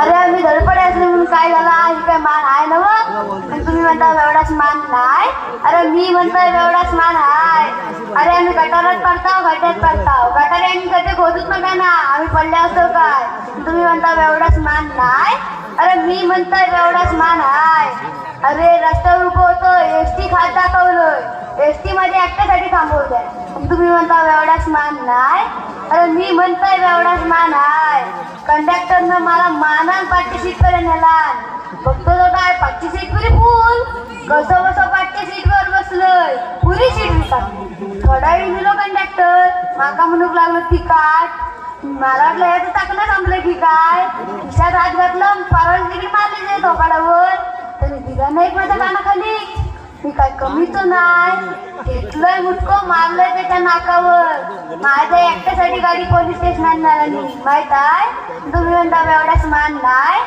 अरे मी धडपडे असले म्हणून काय झाला, ही काय मान आहे ना मग? आणि तुम्ही म्हणता एवढाच मान नाही. अरे मी म्हणतोय एवढाच मान आहे. अरे आम्ही गटारात पडताव, गटात पडताव, गटारे आम्ही कधी खोदूच नका ना, आम्ही पडले असतो काय? तुम्ही म्हणता एवढाच मान नाही. अरे मी म्हणतोय एवढाच मान आहे. अरे रस्त्यावर उभं होतो, एसटी खात दाखवलोय, एसटी मध्ये एकट्यासाठी थांबवलंय, तुम्ही म्हणता एवढाच मान नाही. अरे मी म्हणतोय एवढाच मान आहे. कंडक्टरनं मला मानान पाठची सीट पर्यंत नेला. बघतो तो काय पाठची सीट पुरी फुल, कसं बसं पाठच्या सीट वर बसलोय, पुरी सीट रिकामी. थोडा वेळ दिलो कंडक्टर, माका म्हणूक लागलो तिकाट. मला वाटलं याचं टाकणं संपलं की काय. खिशात हात घातलं, परवाच तिकीट मारली जे थोपाडावर. तरी दिला नाही माझ्या कानाखाली. मी काय कमीच नाही, घेतलंय मुटको, मारलंय त्याच्या नाकावर. माझ्या एकट्यासाठी गाडी पोलीस स्टेशनात नेली माहित आहे. तुम्ही म्हणता एवढाच मान नाही.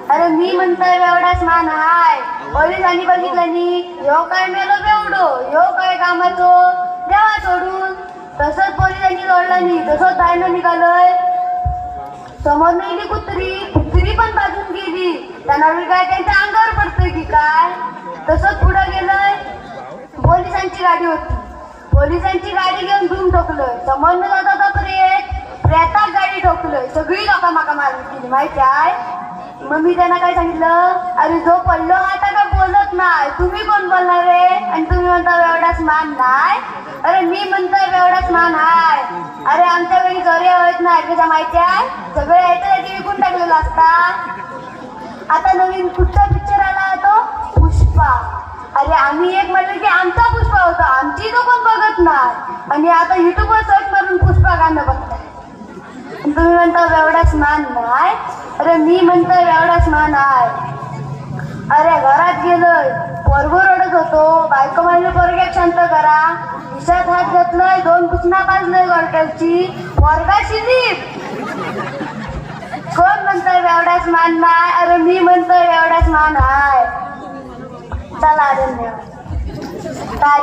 अरे मी म्हणतोय एवढाच मान आहे. पोलिसांनी बघितलं नी, ह्यो काय मेलो बेवडो, ह्यो काय कामाचो, देवा सोडून. तसंच पोलिसांनी सोडलं नी, तसंच बाहेर निघालोय. समोर नेली कुत्री, कुत्री पण बाजून गेली. त्यांना काय त्यांच्या अंगावर पडतोय की काय. तसंच पुढे गेलोय, पोलिसांची गाडी होती. पोलिसांची गाडी घेऊन धूम ठोकलोय. समोर न जाता तो प्रेताक गाडी ठोकलोय. सगळी लोक माका मारून गेली माहिती आहे. मग मी त्यांना काय सांगितलं, अरे जो पडलो आता काय बोलत नाही, तुम्ही कोण बोलणार रे? आणि तुम्ही म्हणता एवढाच मान नाही. अरे मी म्हणतोय एवढाच मान आहे. अरे आमच्या घरी चोरी होत नाही, तुझ्या माहिती आहे. सगळे यायचं विकून टाकलेलं असता. आता नवीन कुठचा पिक्चर आला तो पुष्पा. अरे आम्ही एक म्हणलं की आमचा पुष्पा होता, आमची तो कोण बघत नाही. आणि आता युट्यूबवर सर्च करून पुष्पा गाणं बघताय. तुम्ही म्हणता एवढाच मान नाही. अरे मी म्हणतोय एवढाच मान आहे. अरे घरात गेलोय, पोरगो रडत होतो. बायको म्हणली पोरग्याक शांत करा. खिशात हात घातलोय, 2 पुसना पाजलोय गॉर्टरची, पोरगा शिलीप. कोण म्हणतोय एवढाच मान नाही. अरे मी म्हणतोय एवढाच मान आहे. चला धन्यवाद. काय